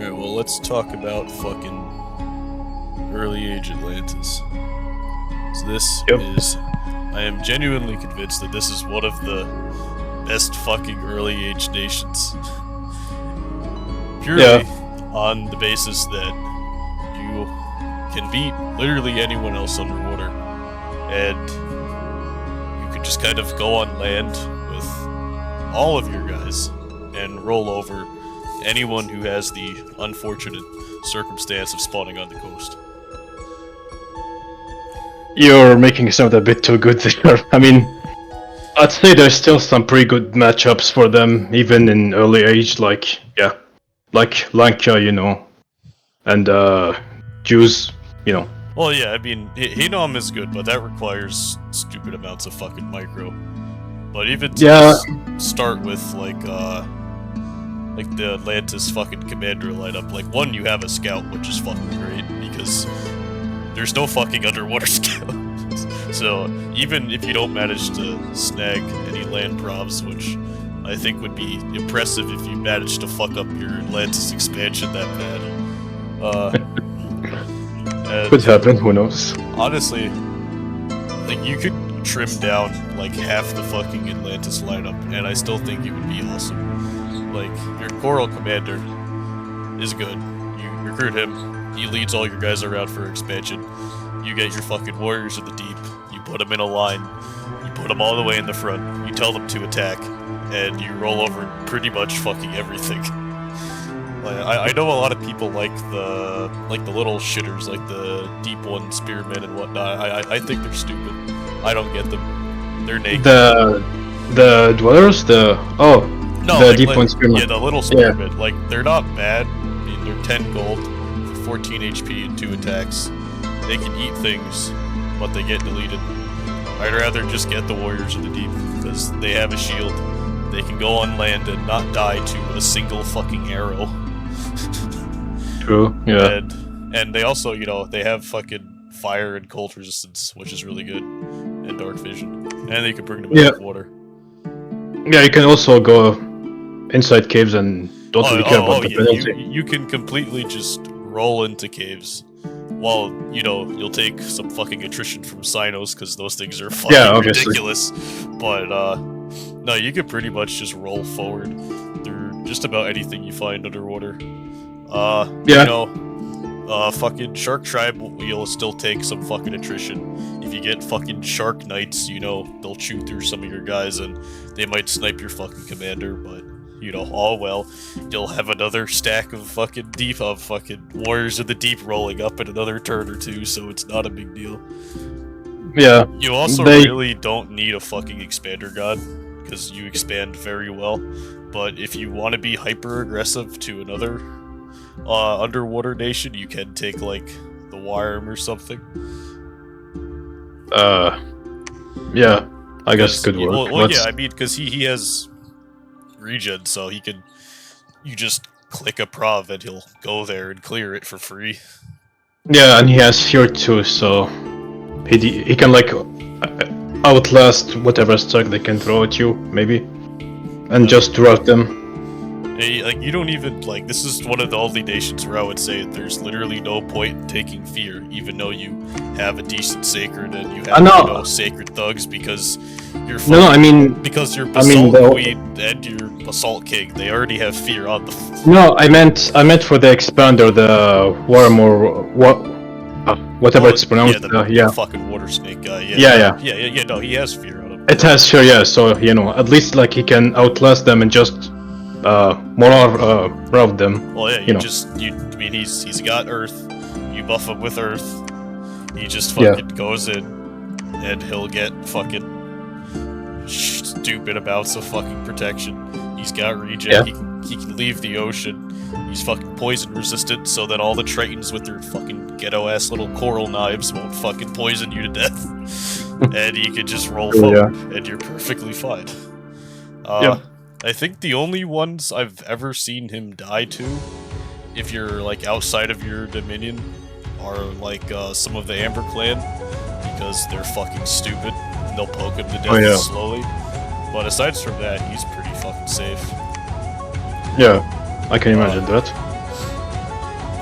Alright, well, let's talk about fucking early age Atlantis. So this is... I am genuinely convinced that this is one of the best fucking early age nations. Purely on the basis that you can beat literally anyone else underwater. And you can just kind of go on land with all of your guys and roll over anyone who has the unfortunate circumstance of spawning on the coast. You're making it sound a bit too good there. I mean, I'd say there's still some pretty good matchups for them, even in early age, like Lanka, and Jews, Well, yeah, I mean, Hinnom is good, but that requires stupid amounts of fucking micro. But even to just start with, like the Atlantis fucking commander lineup, like, one, you have a scout, which is fucking great, because there's no fucking underwater scout. So, even if you don't manage to snag any land provs, which I think would be impressive if you managed to fuck up your Atlantis expansion that bad. Could happen, who knows? Honestly, like, you could trim down, like, half the fucking Atlantis lineup, and I still think it would be awesome. Like, your Coral Commander is good. You recruit him, he leads all your guys around for expansion. You get your fucking Warriors of the Deep, you put them in a line, you put them all the way in the front, you tell them to attack, and you roll over pretty much fucking everything. Like, I know a lot of people like the little shitters, like the Deep One Spearmen and whatnot. I think they're stupid. I don't get them. They're naked. The Dwellers? The Deep One Spearmen. Yeah, the little Spearmen. Yeah. Like, they're not bad. I mean, they're 10 gold for 14 HP and 2 attacks. They can eat things, but they get deleted. I'd rather just get the Warriors of the Deep, because they have a shield. They can go on land and not die to a single fucking arrow. True, yeah. And they also, they have fucking fire and cold resistance, which is really good, and dark vision. And they can bring them out of water. Yeah, you can also go inside caves and don't really care about the penalty. You can completely just roll into caves. While, you'll take some fucking attrition from Sinos, because those things are fucking ridiculous. But, no, you can pretty much just roll forward through just about anything you find underwater. Fucking Shark Tribe, you'll still take some fucking attrition. If you get fucking Shark Knights, they'll chew through some of your guys and they might snipe your fucking commander, but, all well. You'll have another stack of fucking Warriors of the Deep rolling up in another turn or two, so it's not a big deal. Yeah. You also really don't need a fucking Expander God, because you expand very well, but if you want to be hyper-aggressive to another underwater nation, you can take, like, the Wyrm or something. Yeah, I guess it could work. Well, yeah, I mean, because he has regen, so you just click a prov and he'll go there and clear it for free. Yeah, and he has fear too, so he can, like, outlast whatever strike they can throw at you, maybe, and just rout them. Like, you don't even, like, this is one of the only nations where I would say there's literally no point in taking fear, even though you have a decent sacred and you have sacred thugs, because you're because your Basalt Queen and your Assault King, they already have fear on the No, I meant for the expander, the Worm or whatever it's pronounced. The fucking water snake guy. No, he has fear on him. It has fear, yeah. So at least, like, he can outlast them and just rout them. Well, yeah, he's got Earth. You buff him with Earth. He just fucking goes in, and he'll get fucking stupid amounts of fucking protection. He's got regen. Yeah. He can leave the ocean. He's fucking poison resistant, so that all the Tritons with their fucking ghetto-ass little coral knives won't fucking poison you to death. And you can just roll forward, and you're perfectly fine. I think the only ones I've ever seen him die to, if you're, like, outside of your dominion, are, like, some of the Amber Clan, because they're fucking stupid, and they'll poke him to death slowly. But aside from that, he's pretty fucking safe. Yeah, I can imagine that.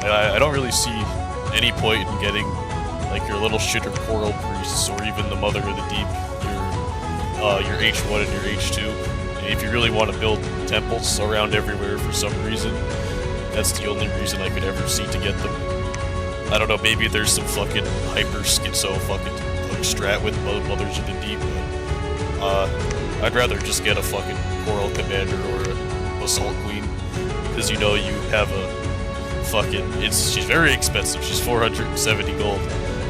I don't really see any point in getting like your little shitter coral priests or even the Mother of the Deep, your H1 and your H2. And if you really want to build temples around everywhere for some reason, that's the only reason I could ever see to get them. I don't know, maybe there's some fucking hyper schizo fucking hook strat with Mothers of the Deep, but I'd rather just get a fucking Coral Commander or a Assault Queen, because you know you have a fucking, she's very expensive, she's 470 gold,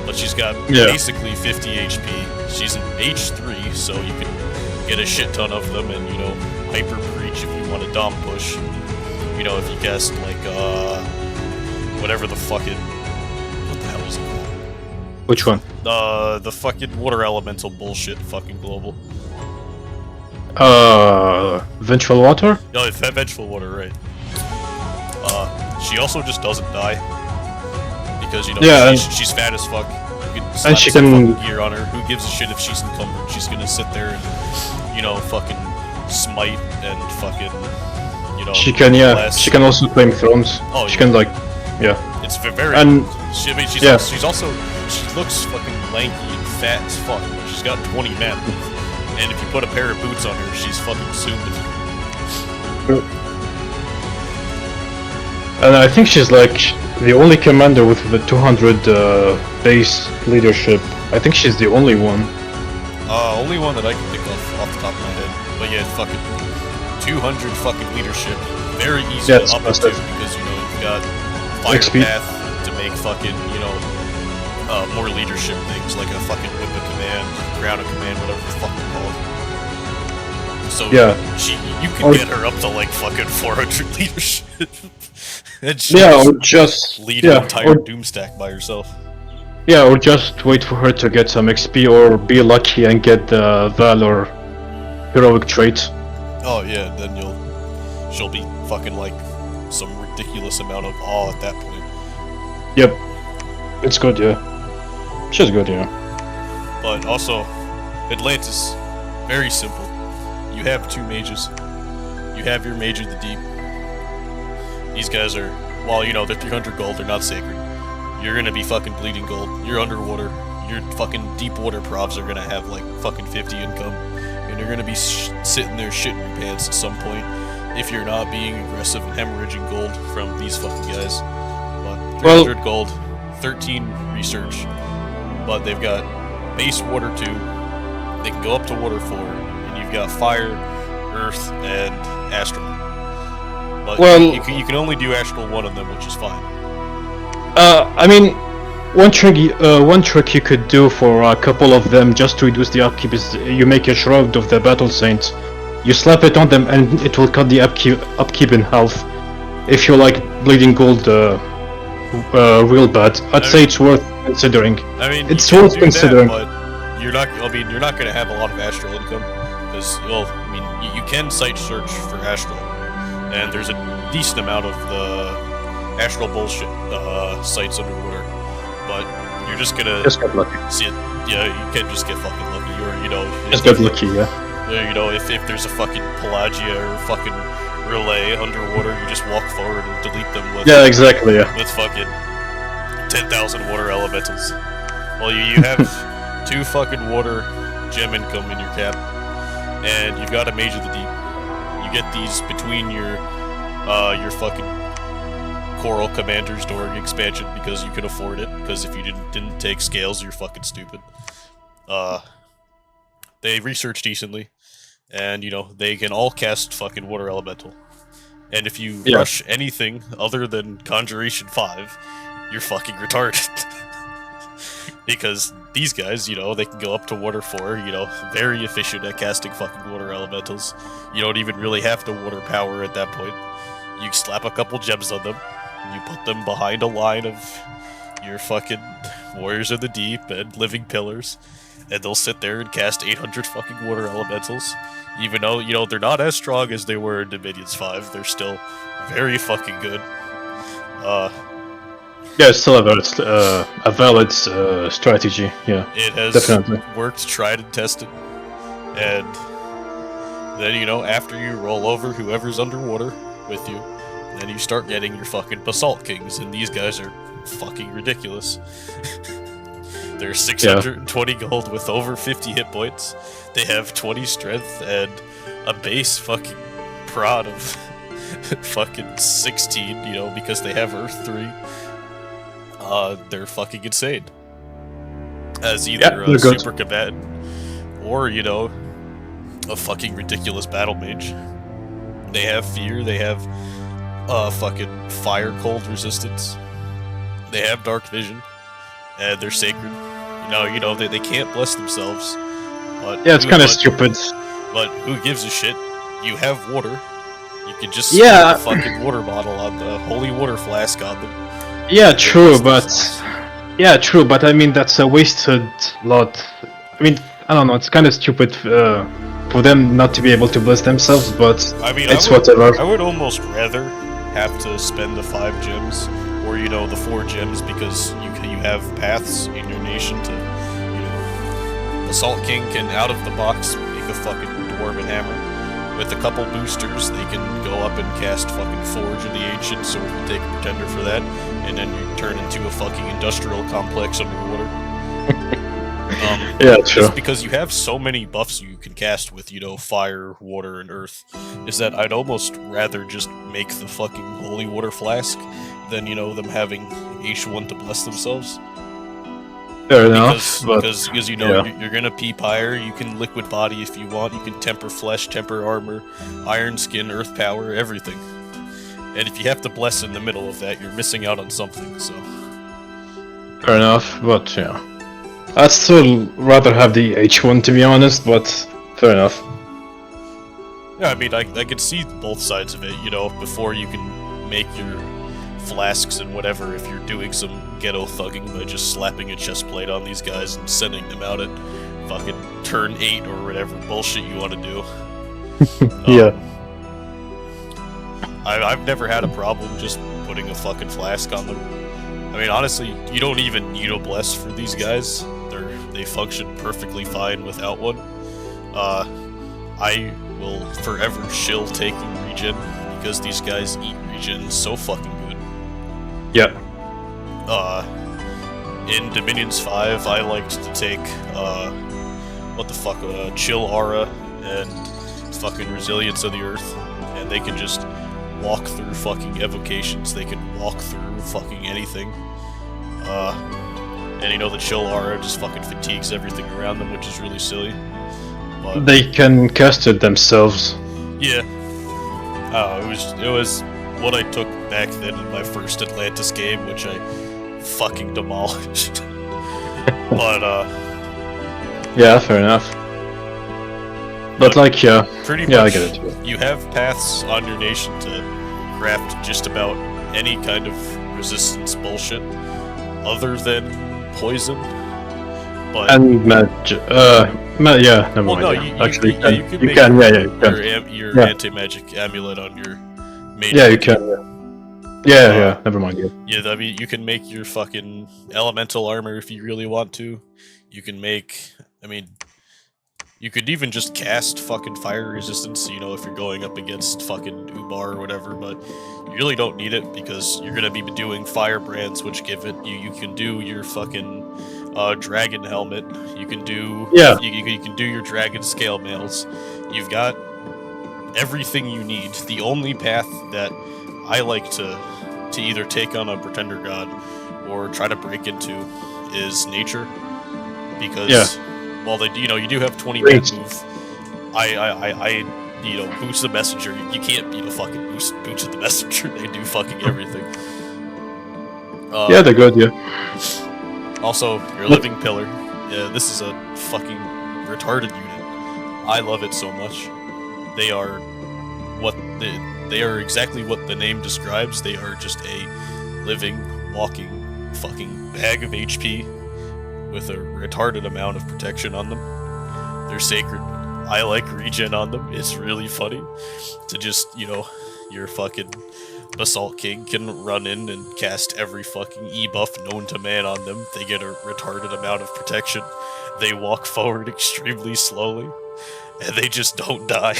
but she's got basically 50 HP, she's an H3, so you can get a shit ton of them, and you know, hyper preach if you want a dom push, you know, if you cast like, whatever the fucking, what the hell is it called? Which one? The fucking water elemental bullshit, fucking global. Vengeful Water? No, it's Vengeful Water, right. She also just doesn't die. Because, you know, she's fat as fuck. You can slap some fucking gear on her. Who gives a shit if she's encumbered? She's gonna sit there and, you know, fucking smite and fucking, you know... She can, she can also claim thrones. Oh, she can, like, It's very... And, I mean, she's also... She looks fucking lanky and fat as fuck. She's got 20 men. And if you put a pair of boots on her, she's fucking stupid. And I think she's like the only commander with the 200 base leadership. I think she's the only one. Only one that I can think of off the top of my head. But yeah, fucking 200 fucking leadership. Very easy to up to because, you know, you've got Fire Path to make fucking, you know, more leadership things like a fucking Whip of Command, Crown of Command, whatever the fuck they're called. So you can get her up to like fucking 400 leadership. And or just lead an entire Doomstack by herself. Yeah, or just wait for her to get some XP, or be lucky and get the Valor heroic trait. Oh yeah, then she'll be fucking like some ridiculous amount of awe at that point. Yep, it's good, she's good, But also, Atlantis, very simple. You have two mages. You have your Mage of the Deep. These guys are, well, you know, they're 300 gold, they're not sacred. You're gonna be fucking bleeding gold. You're underwater. Your fucking deep water probs are gonna have like fucking 50 income. And you're gonna be sitting there shitting your pants at some point if you're not being aggressive and hemorrhaging gold from these fucking guys. But 300 gold, 13 research, but they've got base water 2, they can go up to water 4, and you've got fire, earth, and astral. But you can only do astral 1 of them, which is fine. I mean, one trick you could do for a couple of them just to reduce the upkeep is you make a shroud of the battle saint. You slap it on them and it will cut the upkeep in half. If you like bleeding gold real bad, I'd say it's worth considering. I mean, it's worth considering. That, but you're not. I mean, you're not going to have a lot of astral income because, well, I mean, you can site search for astral, and there's a decent amount of the astral bullshit sites underwater, but you're just gonna get lucky. See it. Yeah, you can just get fucking lucky, or you know, just get lucky. You know, if there's a fucking Pelagia or fucking Relay underwater, you just walk forward and delete them with with fucking 10,000 water elementals. Well, you have 2 fucking water gem income in your cap, and you've got a Mage of the Deep. You get these between your fucking Coral Commanders during expansion because you can afford it. Because if you didn't take scales, you're fucking stupid. They research decently, and you know they can all cast fucking water elemental. And if you rush anything other than Conjuration 5, you're fucking retarded. Because these guys, you know, they can go up to water 4, you know, very efficient at casting fucking water elementals. You don't even really have to water power at that point. You slap a couple gems on them, and you put them behind a line of your fucking Warriors of the Deep and Living Pillars, and they'll sit there and cast 800 fucking water elementals. Even though, you know, they're not as strong as they were in Dominions 5, they're still very fucking good. Yeah, it's still a valid strategy, It has definitely worked, tried and tested. And then, you know, after you roll over whoever's underwater with you, Then you start getting your fucking Basalt Kings, and these guys are fucking ridiculous. They're 620 gold with over 50 hit points. They have 20 strength and a base fucking prod of fucking 16, you know, because they have Earth 3. They're fucking insane. As either a super combatant or, you know, a fucking ridiculous battle mage. They have fear, they have fucking fire cold resistance. They have dark vision. And they're sacred. You know, they can't bless themselves. But yeah, it's kind of stupid. But who gives a shit? You have water. You can just stick a fucking water bottle on the holy water flask on them. Yeah, true, but I mean that's a wasted lot. I mean, I don't know. It's kind of stupid for them not to be able to bless themselves, but I mean, whatever. I would almost rather have to spend the 5 gems, or you know, the 4 gems, because you have paths in your nation to, you know, Assault King can out of the box make a fucking dwarven hammer. With a couple boosters, they can go up and cast fucking Forge of the Ancient, so we can take a pretender for that, and then you turn into a fucking industrial complex underwater. Yeah, true. Just because you have so many buffs you can cast with, you know, fire, water, and earth, is that I'd almost rather just make the fucking holy water flask than, you know, them having H1 to bless themselves. Fair enough, because you know, you're gonna peep higher, you can liquid body if you want, you can temper flesh, temper armor, iron skin, earth power, everything. And if you have to bless in the middle of that, you're missing out on something, so... Fair enough, but yeah. I'd still rather have the H1 to be honest, but fair enough. Yeah, I mean, I could see both sides of it, you know, before you can make your flasks and whatever, if you're doing some ghetto thugging by just slapping a chest plate on these guys and sending them out at fucking turn 8 or whatever bullshit you want to do. Yeah. I've never had a problem just putting a fucking flask on them. I mean, honestly, you don't even need a bless for these guys. They function perfectly fine without one. I will forever shill taking regen, because these guys eat regen so fucking good. Yeah. In Dominions 5, I liked to take, Chill Aura and fucking Resilience of the Earth, and they can just walk through fucking evocations, they can walk through fucking anything. And you know, the Chill Aura just fucking fatigues everything around them, which is really silly. But they can cast it themselves. Yeah. It was what I took back then in my first Atlantis game, which I fucking demolished. But yeah, fair enough. But like, yeah, pretty much, I get it. You have paths on your nation to craft just about any kind of resistance bullshit, other than poison. But and magic. Yeah, never mind. No, actually, you can. Your anti-magic amulet on your mage. Yeah, you can. Yeah, never mind. Yeah, I mean, you can make your fucking elemental armor if you really want to. You can make. I mean, you could even just cast fucking fire resistance, you know, if you're going up against fucking Ubar or whatever, but you really don't need it because you're gonna be doing fire brands, which give it. You can do your fucking dragon helmet. You can do you can do your dragon scale mails. You've got everything you need. The only path that I like to either take on a pretender god or try to break into is nature, because while they you do have 20 man move, I Boots the Messenger. You can't beat a fucking Boots of the Messenger. They do fucking everything. Yeah, they're good. Yeah. Also, your Living Pillar. Yeah, this is a fucking retarded unit. I love it so much. They are they are exactly what the name describes. They are just a living, walking, fucking bag of HP with a retarded amount of protection on them. They're sacred. I like regen on them. It's really funny to just, your fucking Basalt King can run in and cast every fucking E-buff known to man on them. They get a retarded amount of protection. They walk forward extremely slowly, and they just don't die.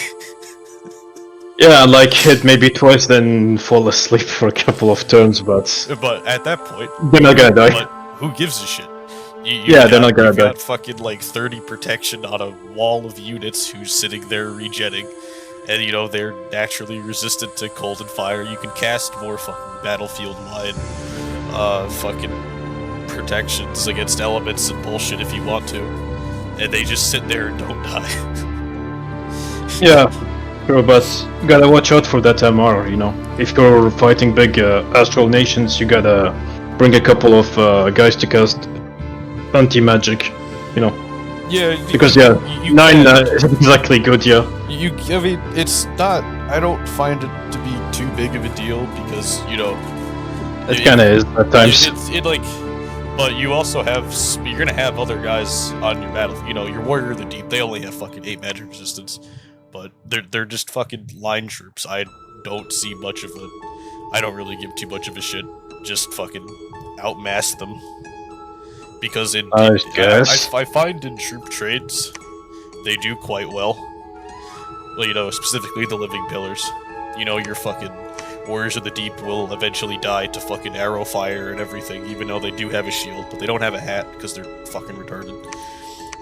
Yeah, like hit maybe twice, then fall asleep for a couple of turns, but But at that point, they're not gonna die. but who gives a shit? Yeah, they're not gonna you've die. got fucking like 30 protection on a wall of units who's sitting there regenning, and you know they're naturally resistant to cold and fire. You can cast more fucking battlefield-wide, fucking protections against elements and bullshit if you want to, and they just sit there and don't die. Yeah, true, but you gotta watch out for that MR, you know. If you're fighting big astral nations, you gotta bring a couple of guys to cast anti-magic, you know. Yeah, Because yeah, 9 isn't exactly good, yeah. I mean, it's not. I don't find it to be too big of a deal because you know. It kinda is at times. It like, but you also have you're gonna have other guys on your battle. You know, your warrior of the deep. They only have fucking 8 magic resistance, but they're just fucking line troops. I don't see much of a. I don't really give too much of a shit. Just fucking outmass them. Because I find in troop trades, they do quite well. Well, you know, specifically the living pillars. You know, your fucking warriors of the deep will eventually die to fucking arrow fire and everything, even though they do have a shield, but they don't have a hat because they're fucking retarded.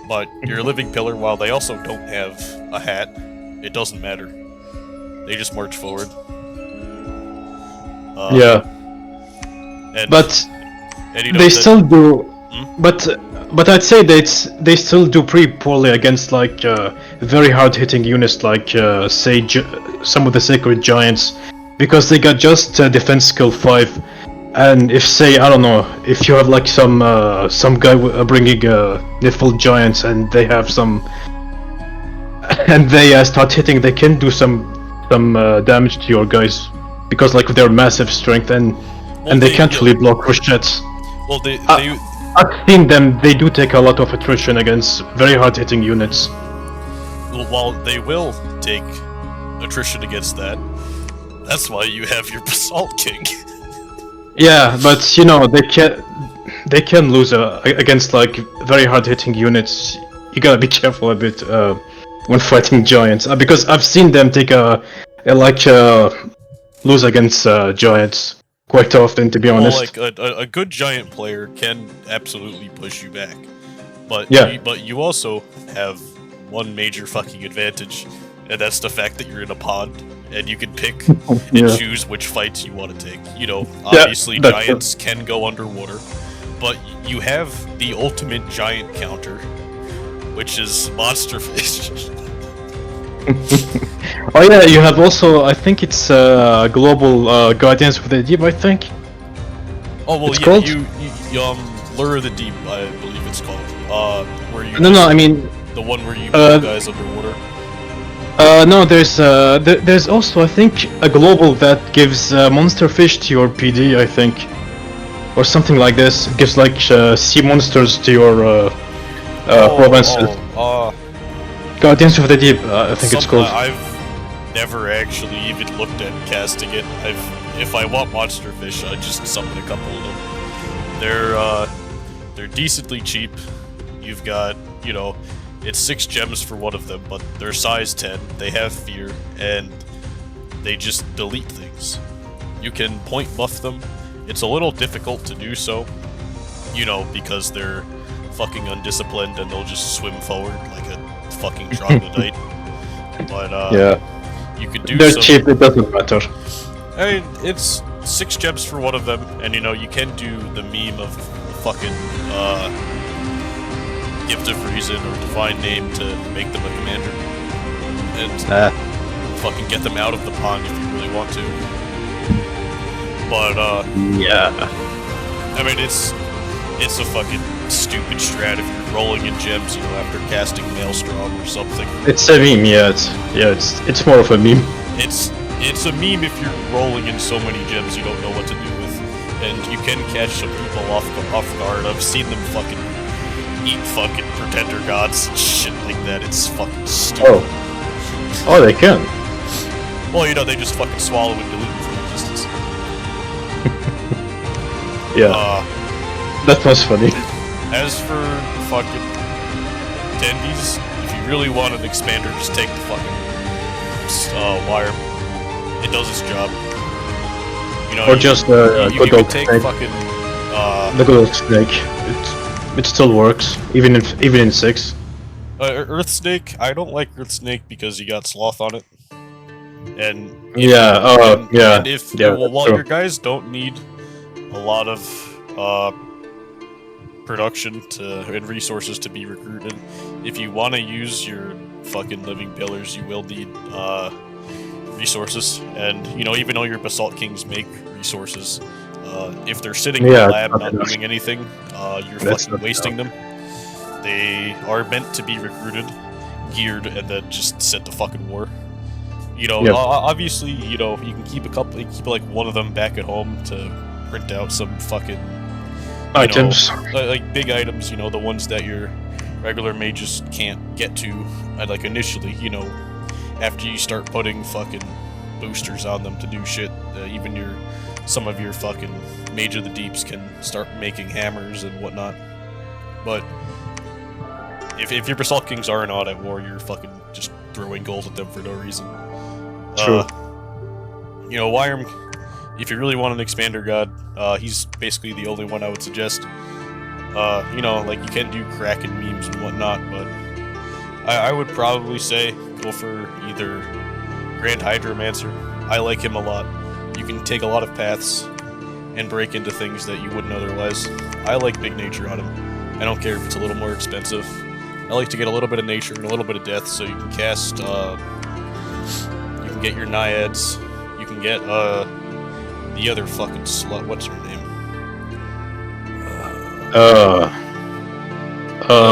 But your living pillar, while they also don't have a hat, it doesn't matter. They just march forward. Yeah. But you know, they still do. But I'd say they still do pretty poorly against like very hard hitting units like say some of the sacred giants, because they got just defense skill 5, and if say I don't know if you have like some guy bringing Nifl giants and they have some and they start hitting, they can do some damage to your guys because like their massive strength and they can't really block rochettes. Well, I've seen them, they do take a lot of attrition against very hard-hitting units. Well, while they will take attrition against that, that's why you have your Basalt King. Yeah, but you know, they can lose against like very hard-hitting units. You gotta be careful a bit when fighting giants, because I've seen them take lose against giants quite often, to be honest. Well, like a good giant player can absolutely push you back, but yeah, but you also have one major fucking advantage, and that's the fact that you're in a pond and you can pick and choose which fights you want to take. You know, obviously giants can go underwater, but you have the ultimate giant counter, which is monster fish. Oh yeah, you have also, I think it's Global Guardians of the Deep, I think. Oh well, it's yeah, called? you Lure of the Deep, I believe it's called. Where you no, I mean the one where you put guys underwater. No, there's also I think a global that gives monster fish to your PD, I think, or something like this. It gives like sea monsters to your provinces. Guardians of the Deep, I think it's called. I've never actually even looked at casting it. If I want monster fish, I just summon a couple of them. They're decently cheap. You've got, you know, it's 6 gems for one of them, but they're size 10. They have fear, and they just delete things. You can point buff them. It's a little difficult to do so, you know, because they're fucking undisciplined and they'll just swim forward like a fucking troglodyte. But yeah, you could do. They're cheap. It doesn't matter. I mean, it's 6 gems for one of them, and you know you can do the meme of fucking gift of reason or divine name to make them a commander, and fucking get them out of the pond if you really want to. But yeah, I mean it's a fucking stupid strat if you're rolling in gems, you know, after casting Maelstrom or something. It's a meme, yeah. It's more of a meme. It's a meme if you're rolling in so many gems you don't know what to do with, and you can catch some people off guard. I've seen them fucking eat fucking pretender gods and shit like that. It's fucking stupid. Oh, they can. Well, you know, they just fucking swallow and dilute from existence. Yeah. That was funny. As for fucking attendees, if you really want an expander, just take the fucking wire It does its job. You know, Or just a you good can old take snake. fucking The good old snake. It still works, even in 6. Earth Snake. I don't like Earth Snake because you got Sloth on it, and Yeah. Oh, yeah. and if Yeah. well, That's while true. your guys don't need a lot of production and resources to be recruited, if you want to use your fucking living pillars, you will need resources. And you know, even though your Basalt Kings make resources, if they're sitting in Yeah. a It's lab not not enough. doing anything, you're That's fucking not wasting enough. them. They are meant to be recruited, geared, and then just sent to fucking war. You know, Yep. obviously, you know, you can keep keep like one of them back at home to print out some fucking Items. like big items. You know, the ones that your regular mages can't get to, like initially. You know, after you start putting fucking boosters on them to do shit, even some of your fucking mage of the deeps can start making hammers and whatnot. But if your Basalt Kings aren't out at war, you're fucking just throwing gold at them for no reason. True. You know, Wyrm, if you really want an expander god, he's basically the only one I would suggest. You know, like you can do Kraken memes and whatnot, but I would probably say go for either Grand Hydromancer. I like him a lot. You can take a lot of paths and break into things that you wouldn't otherwise. I like big nature on him. I don't care if it's a little more expensive. I like to get a little bit of nature and a little bit of death, so you can cast, you can get your naiads, you can get, the other fucking slut, what's her name?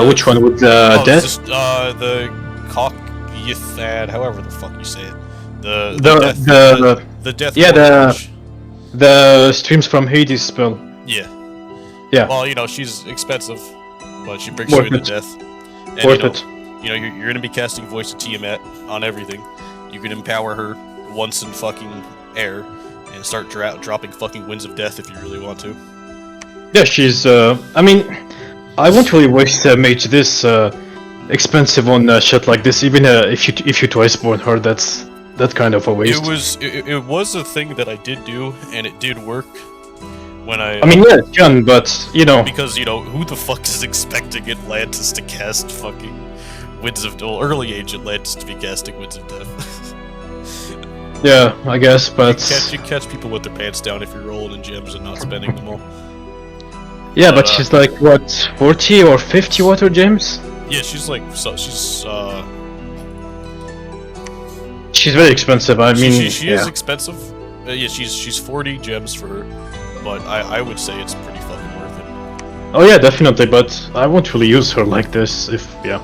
Which one with the death? Just, the Cocythad, however the fuck you say it. The death yeah, Warmage. the streams from Hades spell. Yeah. Yeah. Well, you know, she's expensive, but she brings Worth you into it. death. And, Worth you know, it. You know, you're gonna be casting Voice of Tiamat on everything. You can empower her once in fucking air and start dropping fucking Winds of Death if you really want to. Yeah, she's. I mean, I won't really waste mage this expensive on shit like this. Even if you twice born her, that's kind of a waste. It was a thing that I did do, and it did work. When I mean, yeah, it's fun, but you know. Because you know who the fuck is expecting Atlantis to cast fucking Winds of early age Atlantis to be casting Winds of Death? Yeah, I guess, but you catch people with their pants down if you're rolling in gems and not spending them all. Yeah, but she's like what, 40 or 50 water gems? Yeah, she's like she's very expensive. I mean, she is expensive. Yeah, she's 40 gems for her, but I would say it's pretty fucking worth it. Oh yeah, definitely, but I won't really use her like this. If I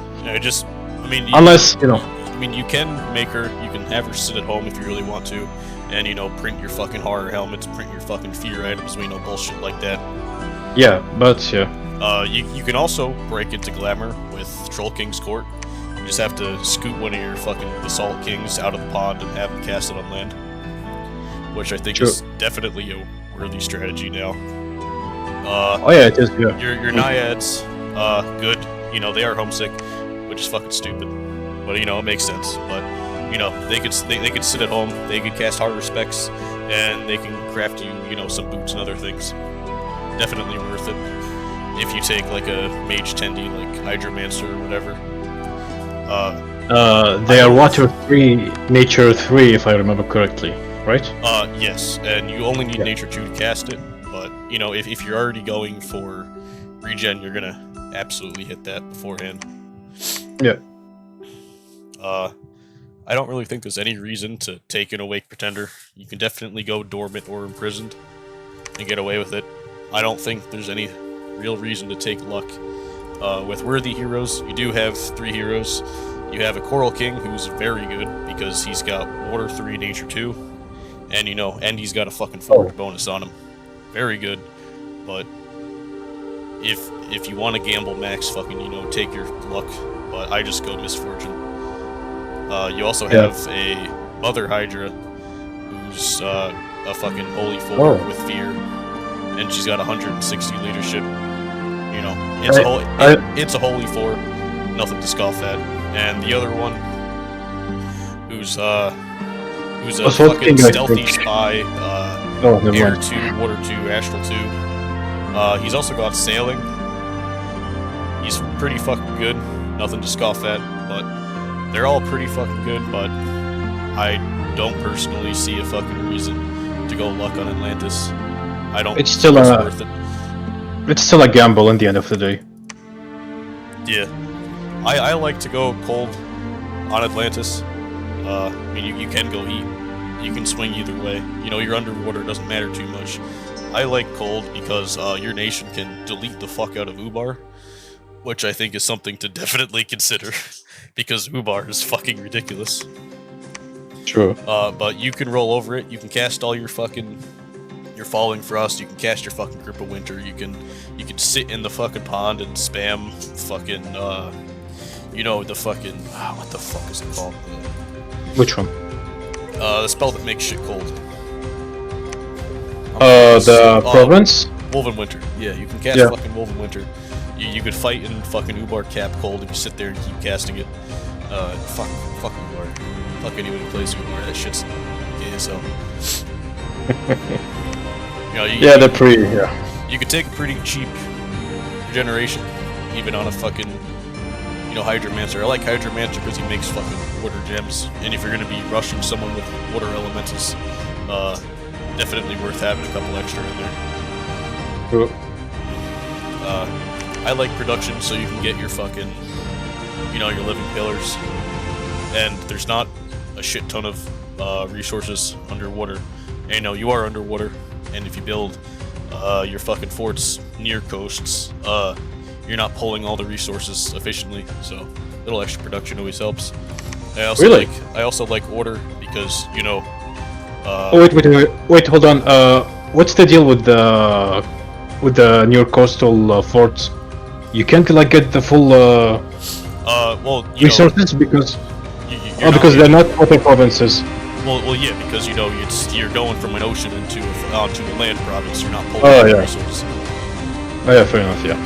mean, unless you know. I mean, you can make her. You can have her sit at home if you really want to, and you know, print your fucking horror helmets, print your fucking fear items, you know, bullshit like that. Yeah, but yeah. You can also break into glamour with Troll King's Court. You just have to scoot one of your fucking Basalt Kings out of the pond and have them cast it on land, which I think is definitely a worthy strategy now. Oh yeah, it is. Yeah. Your naiads, good. You know, they are homesick, which is fucking stupid. But you know, it makes sense. But you know, they could sit at home, they could cast harder specs, and they can craft you know, some boots and other things. Definitely worth it if you take like a mage tendy like Hydromancer or whatever. They are water 3, nature 3, if I remember correctly, right? Yes, and you only need nature 2 to cast it. But you know, if you're already going for regen, you're gonna absolutely hit that beforehand. Yeah. I don't really think there's any reason to take an Awake Pretender. You can definitely go Dormant or Imprisoned and get away with it. I don't think there's any real reason to take Luck. With worthy heroes, you do have 3 heroes. You have a Coral King, who's very good, because he's got Water 3, Nature 2, and you know, and he's got a fucking forward bonus on him. Very good, but if you want to gamble max, fucking, you know, take your Luck, but I just go Misfortune. You also have a Mother Hydra, who's a fucking Holy 4 with Fear, and she's got 160 leadership. You know, it's a Holy 4, nothing to scoff at. And the other one, who's who's a Assault fucking King, I stealthy think. spy, Oh, never Air mind. 2, Water 2, Astral 2. He's also got Sailing. He's pretty fucking good, nothing to scoff at, but they're all pretty fucking good, but I don't personally see a fucking reason to go luck on Atlantis. I don't It's still think it's worth it. It's still a gamble in the end of the day. Yeah. I like to go cold on Atlantis. I mean, you can go heat. You can swing either way. You know, you're underwater, doesn't matter too much. I like cold because your nation can delete the fuck out of Ubar, which I think is something to definitely consider, because Ubar is fucking ridiculous. True. But you can roll over it, you can cast all your Falling Frost, you can cast your fucking Grip of Winter, you can sit in the fucking pond and spam fucking, you know, the fucking, what the fuck is it called? Which one? The spell that makes shit cold. The province? Woven Winter. Yeah, you can cast fucking Woven Winter. You could fight in fucking Ubar Cap cold if you sit there and keep casting it. Fuck Ubar. Fuck anyone who plays Ubar. That shit's gay as hell. You know, they're pretty. Yeah. You could take a pretty cheap regeneration, even on a fucking, you know, Hydromancer. I like Hydromancer because he makes fucking water gems, and if you're gonna be rushing someone with water elementals, definitely worth having a couple extra in there. Cool. I like production so you can get your fucking, you know, your living pillars, and there's not a shit ton of resources underwater. And, you know, you are underwater, and if you build your fucking forts near coasts, you're not pulling all the resources efficiently, so a little extra production always helps. I also like order because, you know. Wait, hold on. What's the deal with the near coastal forts? You can't like get the full well, resources because because they're not other provinces. Well, yeah, because you know you're going from an ocean onto a land province. You're not pulling resources. Oh yeah, fair enough. Yeah.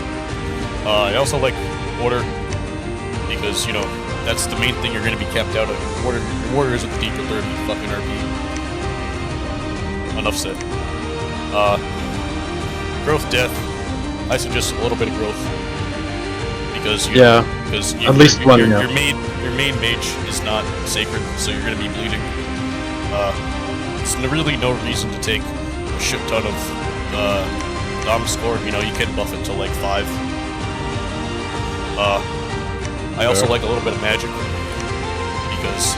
I also like order because, you know, that's the main thing you're going to be capped out of. Water isn't the deeper 30 fucking RP. Enough said. Growth death. I suggest a little bit of growth because your main mage is not sacred, so you're going to be bleeding. There's really no reason to take a shit ton of Dom score. You know, you can buff it to like 5. I also like a little bit of magic because,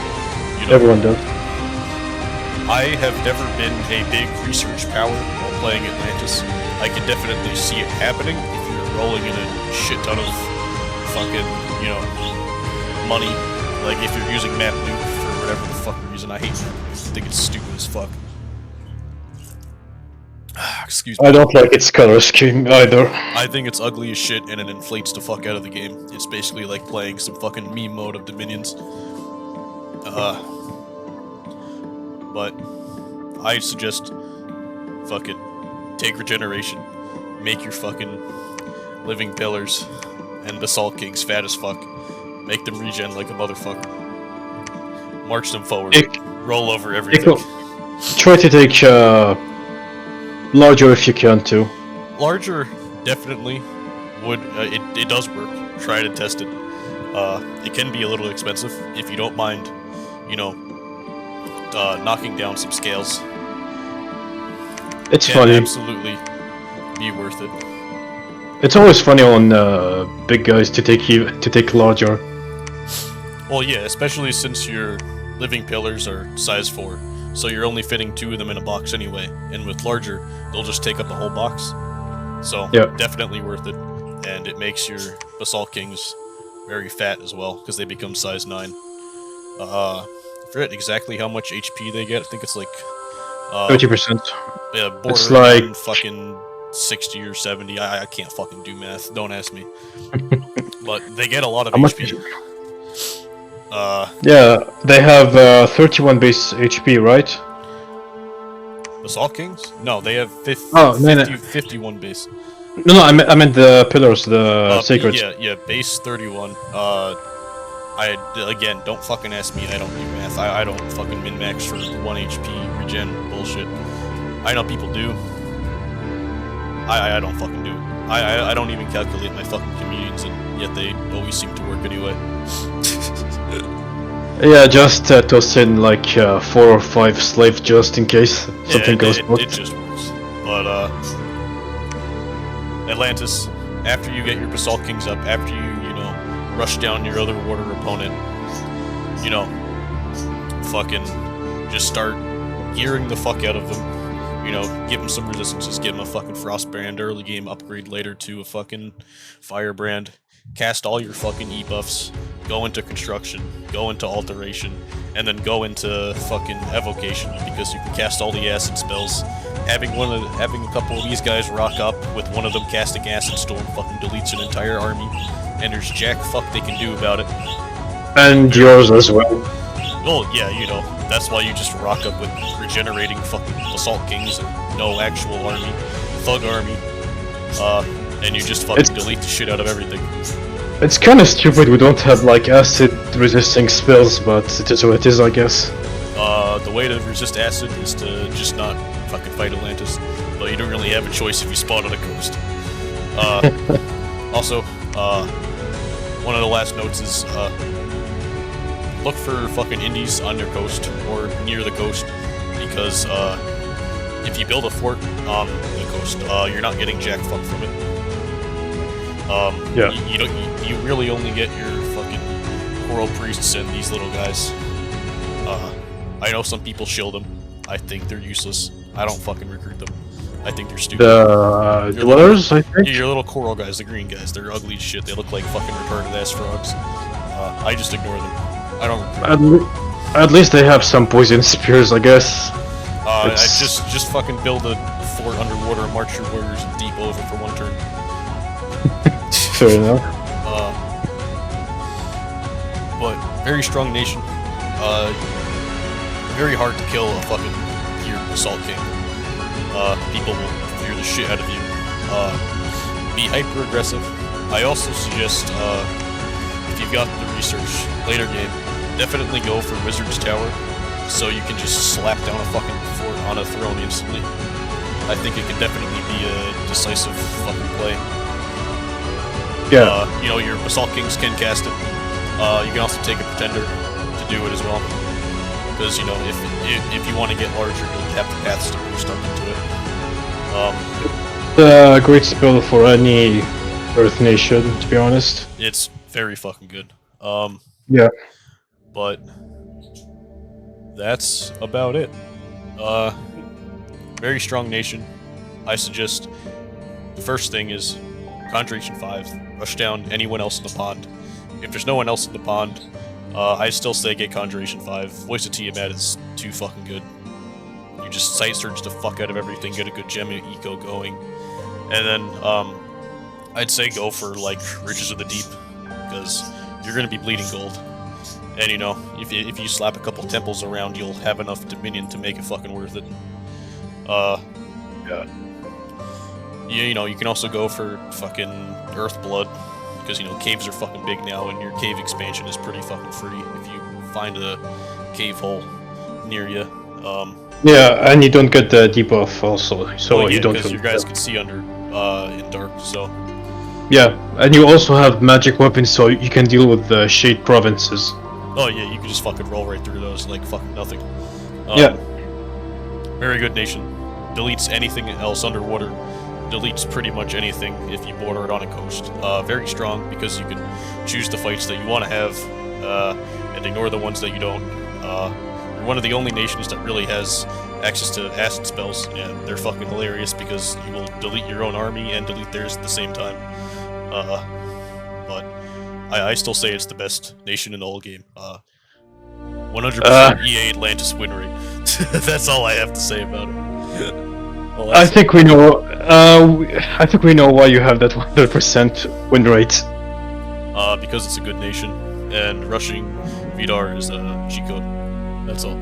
you know, everyone does. I have never been a big research power while playing Atlantis. I can definitely see it happening if you're rolling in a shit ton of fucking, you know, money. Like if you're using map nuke for whatever the fucking reason. I hate it. I think it's stupid as fuck. Excuse me. I don't like its color scheme either. I think it's ugly as shit and it inflates the fuck out of the game. It's basically like playing some fucking meme mode of Dominions. But I suggest fucking take regeneration, make your fucking living pillars and Basalt Kings fat as fuck. Make them regen like a motherfucker. March them forward. Roll over everything. Try to take larger if you can too. Larger definitely would. It does work. Try it and test it. It can be a little expensive if you don't mind, you know, knocking down some scales. It's funny. Absolutely be worth it. It's always funny on big guys to take larger. Well, yeah, especially since your living pillars are size 4, so you're only fitting 2 of them in a box anyway. And with larger, they'll just take up the whole box. So definitely worth it, and it makes your Basalt Kings very fat as well because they become size 9. I forget exactly how much HP they get. I think it's like 30%. Yeah, it's like fucking 60 or 70. I can't fucking do math. Don't ask me. But they get a lot of HP. Yeah, they have 31 base HP, right? Basalt Kings? No, they have 51 base. No, I meant the pillars, the sacred. Yeah, base 31. Again, don't fucking ask me, I don't do math. I don't fucking min-max for 1 HP regen bullshit. I know people do. I don't fucking do it. I don't even calculate my fucking communions, and yet they always seem to work anyway. Yeah, just toss in like 4 or 5 slaves just in case something goes wrong. It just works. But Atlantis, after you get your Basalt Kings up, after you rush down your other water opponent, fucking just start gearing the fuck out of them. Give them some resistances, give them a fucking Frostbrand early game upgrade later to a fucking Firebrand. Cast all your fucking E-buffs, go into Construction, go into Alteration, and then go into fucking Evocation, because you can cast all the acid spells. Having a couple of these guys rock up with one of them casting Acid Storm fucking deletes an entire army, and there's jack fuck they can do about it. And yours as well. Oh yeah, that's why you just rock up with regenerating fucking Basalt Kings and no actual army, thug army, and you just fucking delete the shit out of everything. It's kind of stupid we don't have like acid resisting spells, but it is what it is, I guess. The way to resist acid is to just not fucking fight Atlantis, but you don't really have a choice if you spawn on a coast. Also, one of the last notes is, look for fucking indies on your coast, or near the coast, because, if you build a fort on the coast, you're not getting jack fuck from it. Yeah. You really only get your fucking Coral Priests and these little guys. I know some people shield them. I think they're useless. I don't fucking recruit them. I think they're stupid. The dwellers, I think? Your little coral guys, the green guys, they're ugly as shit. They look like fucking retarded ass frogs. I just ignore them. I don't recruit them. At least they have some poison spears, I guess. I just fucking build a fort underwater and march your warriors deep over for one turn. Fair enough. But very strong nation. Very hard to kill a fucking geared Basalt King. People will fear the shit out of you. Be hyper aggressive. I also suggest, if you've got the research later game, definitely go for Wizard's Tower, so you can just slap down a fucking fort on a throne instantly. I think it can definitely be a decisive fucking play. Yeah. Your Basalt Kings can cast it. You can also take a Pretender to do it as well. Because, if you want to get larger, you'll have the paths to boost up into it. It's a great spell for any Earth nation, to be honest. It's very fucking good. Yeah. But that's about it. Very strong nation. I suggest the first thing is Conjuration 5. Rush down anyone else in the pond. If there's no one else in the pond, I still say get Conjuration 5. Voice of Tiamat is too fucking good. You just sight search the fuck out of everything, get a good gem eco going. And then, I'd say go for, like, Riches of the Deep, because you're gonna be bleeding gold. And, if you slap a couple temples around, you'll have enough Dominion to make it fucking worth it. Yeah. You can also go for fucking Earthblood, because, caves are fucking big now, and your cave expansion is pretty fucking free if you find a cave hole near you. Yeah, and you don't get the debuff also, so you don't. Because your guys can see under in dark. So. Yeah, and you also have magic weapons, so you can deal with the shade provinces. Oh yeah, you can just fucking roll right through those like fucking nothing. Yeah. Very good nation. Deletes anything else underwater. Deletes pretty much anything if you border it on a coast. Very strong because you can choose the fights that you want to have and ignore the ones that you don't. You're one of the only nations that really has access to acid spells, and they're fucking hilarious because you will delete your own army and delete theirs at the same time. But I still say it's the best nation in the whole game. 100% EA Atlantis win rate. That's all I have to say about it. Well, I think we know. I think we know why you have that 100% win rate. Because it's a good nation, and rushing Vidar is a cheat code. That's all.